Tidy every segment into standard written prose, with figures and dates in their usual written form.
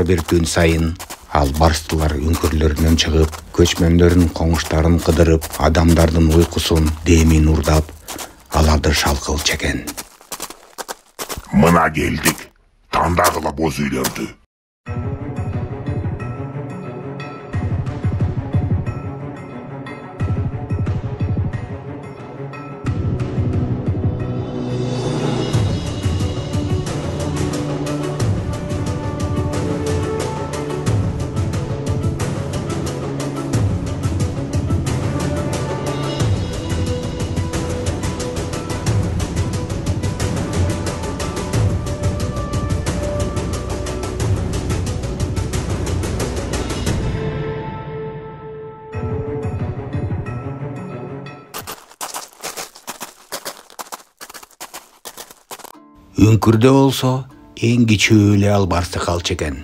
бир түн сайын албарстылар үңкүрлөрүнөн чыгып, көчмөндөрдүн коңуштарын кыдырып, адамдардын уйкусун, демин урдап, аларды шалкылчу экен. Мына келдик. Тандагыла боз үйлөрдү. Үңкүрдө болсо эң кичүү эле албарсы калчу экен.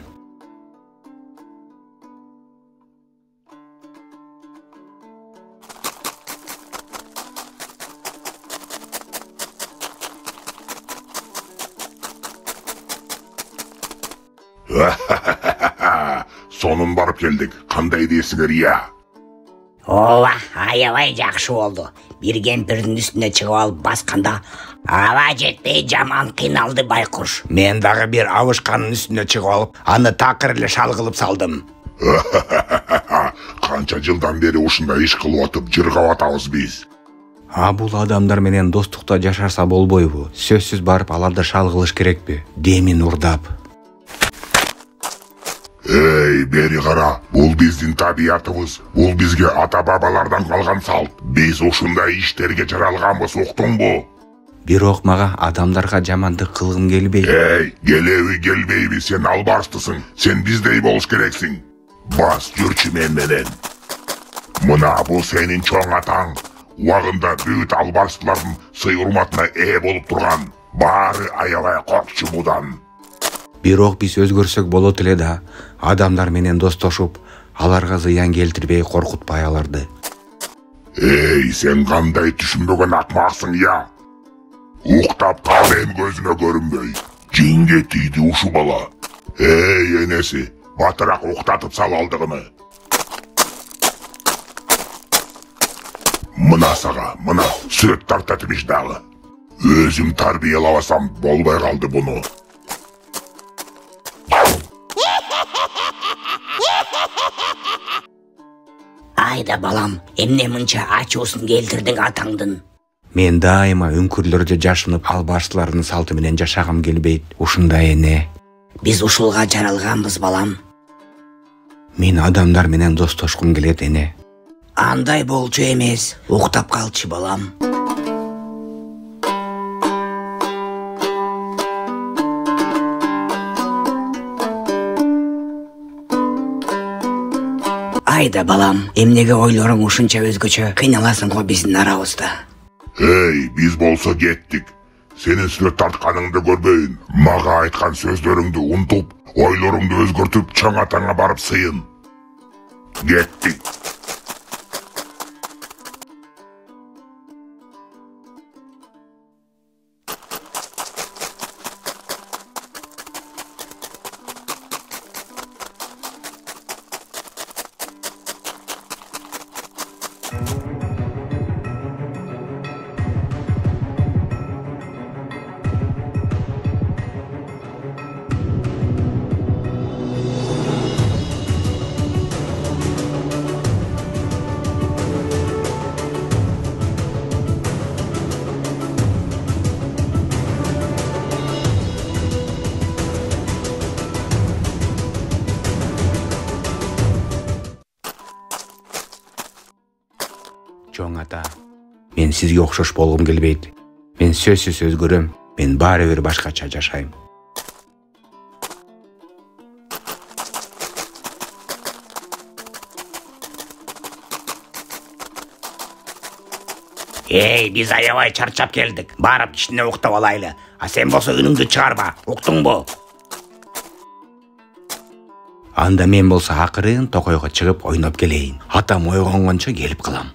Сонун барып келдик. Кандай дейсиңер, ия? Ооба, аябай жакшы болду. Бир кемпирдин үстүнө чыгып алып басканда аба жетпей жаман кыйналды байкуш. Мен дагы бир абышканын үстүнө чыгып алып, аны такыр эле шалгылып салдым. Канча жылдан бери ушундай иш кылып атып жыргап атабыз биз. Бул адамдар менен достукта жашарса болбойбу? Сөзсүз барып аларды шалгылыш керекпи? Демин урдап. Эй, бери кара. Бул биздин табиятыбыз. Бул бизге ата-бабалардан калган салт. Биз ушундай иштерге жаралганбыз, уктуңбу? Бирок мага адамдарга жамандык кылгым келбейт. Эй, келбейби? Сен албарстысың. Сен биздей болуш керексиң. Бас жүрчү мен менен. Мына бул сенин чоң атаң. Убагында бүт албарстылардын сый урматына ээ болуп турган. Баары аябай коркчу будан. Бирок биз өзгөрсөк болот эле да, адамдар менен достошуп, аларга зыян келтирбей коркутпай аларды. Эй, сен кандай түшүнбөгөн акмаксың, я? Уктап кал, эми көзүмө көрүнбөй. Жинге тийди ушу бала. Эй, энеси, батыраак уктатып сал алдыгыны. Мына сага, мына сүрөт тартат имиш дагы. Өзүм тарбиялабасам болбой калды буну. Айда балам, эмне мынча ачуусун келтирдиң атаңдын? Мен дайыма үңкүрлөрдө жашынып, албарстылардын салты менен жашагым келбейт. Ушундай эне. Биз ушулга жаралганбыз, балам. Мен адамдар менен достошкум келет, эне. Андай болчу эмес, уктап калчы, балам. Айда балам, эмнеге ойлоруң ушунча өзгөчө кыйналасың го биздин арабызда? Эй, биз болсо кеттик. Сенин сүрөт тартканыңды көрбөйүн. Мага айткан сөздөрүңдү унутуп, ойлоруңду өзгөртүп, чоң атаңа барып сыйын. Кеттик. Чоң ата, мен сизге окшош болгум келбейт. Мен сөзсүз өзгөрөм. Мен баары бир башкача жашайм. Эй, биз аябай чарчап келдик. Барып кичине уктап алайлы. А сен болсо үнүңдү чыгарба. Уктуңбу? Анда мен болсо акырын токойго чыгып ойноп келейин. Атам ойгонгончо келип калам.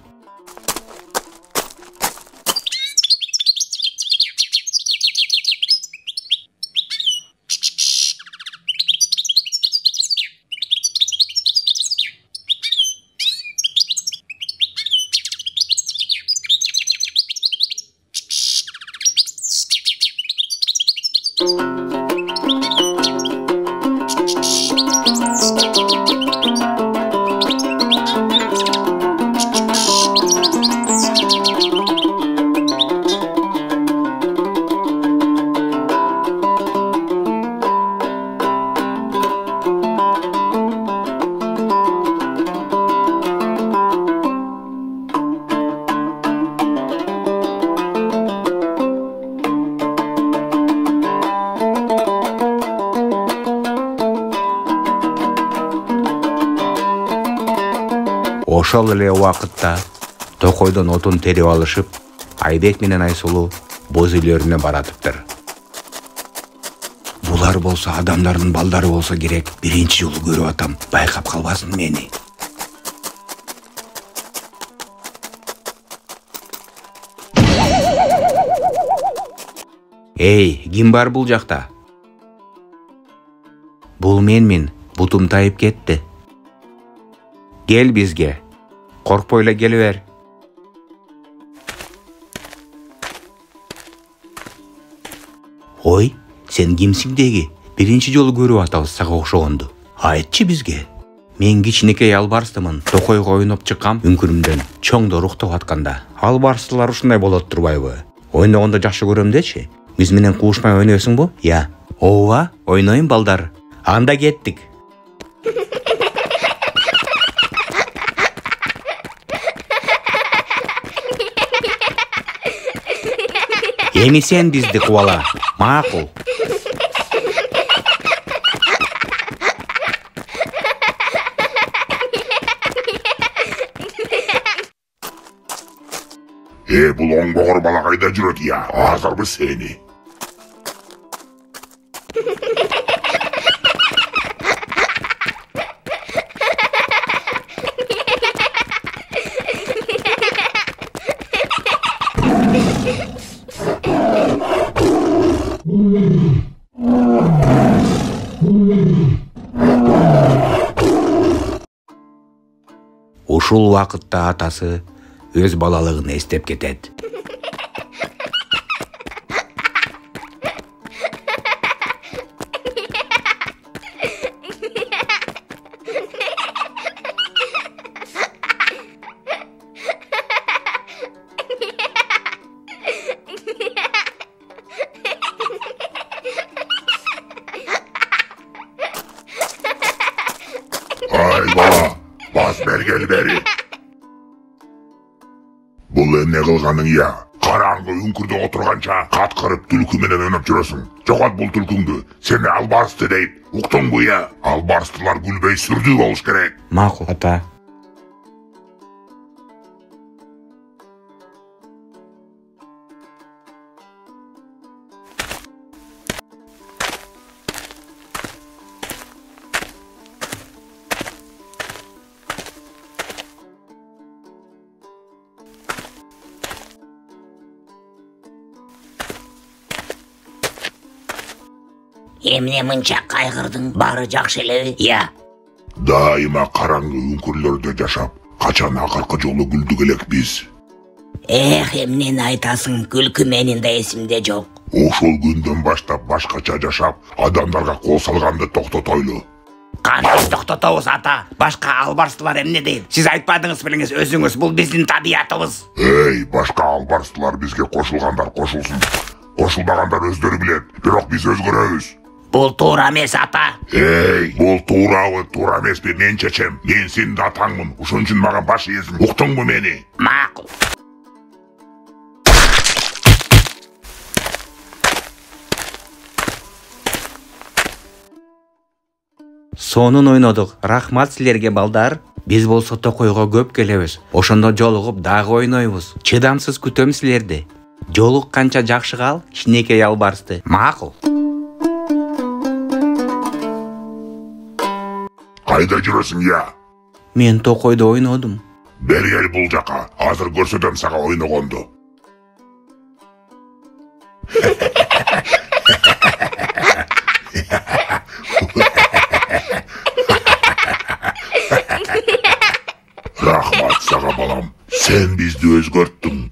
Ошол эле убакытта токойдон отун терип алышып, Айбек менен Айсулуу боз үйлөрүнө баратыптыр. Булар болсо адамдардын балдары болсо керек. Биринчи жолу көрүп атам. Байкап калбасын мени. Эй, ким бар бул жакта? Бул менмин. Бутум тайып кетти. Кел бизге. Коркпой эле келе бер. Ой, сен кимсиң деги? Биринчи жолу көрүп атабыз сага окшогонду. Айтчы бизге. Мен кичинекей албарстымын. Токойго ойноп чыккам үңкүрүмдөн. Чоңдор уктап атканда. Албарстылар ушундай болот турбайбы? Ойногондо жакшы көрөм дечи. Биз менен куушмай ойнойсуңбу? Я. Ооба, ойнойм балдар. Анда кеттик. Эми сен бизди кубала. Макул. Бул оңбогор бала кайда жүрөт я? Азырбы сени. Ушул убакытта атасы өз балалыгын эстеп кетет. Ай бала, бас бергел бери. Бул эмне кылганың я? Караңгы үңкүрдө отурганча каткырып түлкү менен ойноп жүрөсүң. Жогот бул түлкүңдү. Сени албарсты дейт. Уктуңбу я? Албарстылар күлбөй сүрдүү болуш керек. Макул, ата. Эмне мынча кайгырдың? Бары жакшы элеби? Я. Дайыма караңгы үңкүрлөрдө жашап, качан акыркы жолу күлдүк элек биз. Эмнени айтасың? Күлкү менин да эсимде жок. Ошол күндөн баштап башкача жашап, адамдарга кол салганды токтотойлу. Кантип токтотобуз ата? Башка албарстылар эмне дейт? Сиз айтпадыңыз белеңиз өзүңүз, бул биздин табиятыбыз. Башка албарстылар бизге кошулгандар кошулсун. Кошулбагандар өздөрү билет, бирок биз өзгөрөбүз. Бул туура эмес ата. Бул туурабы, туура эмеспи мен чечем. Мен сенин атаңмын. Ошон үчүн мага баш ийесиң. Уктуңбу мени? Макул. Сонун ойнодук. Рахмат силерге балдар. Биз болсо токойго көп келебиз. Ошондо жолугуп дагы ойнойбуз. Чыдамсыз күтөм силерди. Жолукканча жакшы кал, кичинекей албарсты. Макул. Кайда жүрөсүң я? Мен токойдо ойнодум. Бери кел бул жака. Азыр көрсөтөм сага ойногонду. Рахмат сага балам. Сен бизди өзгөрттүң.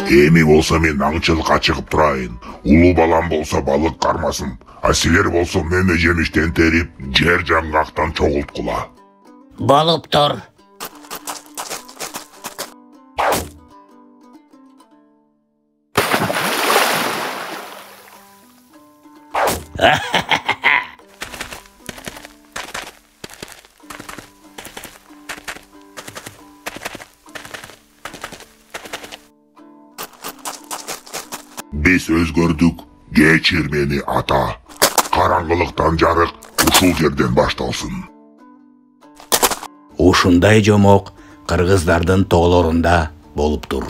Эми болсо мен аңчылыкка чыгып турайын. Улуу балам болсо балык кармасын. А силер болсо мөмө жемиштен терип, жер жаңгактан чогулткула. Болуптур. Биз өзгөрдүк. Кечир мени ата. Караңгылыктан жарык, ушул жерден башталсын. Ушундай жомок кыргыздардын тоолорунда болуптур.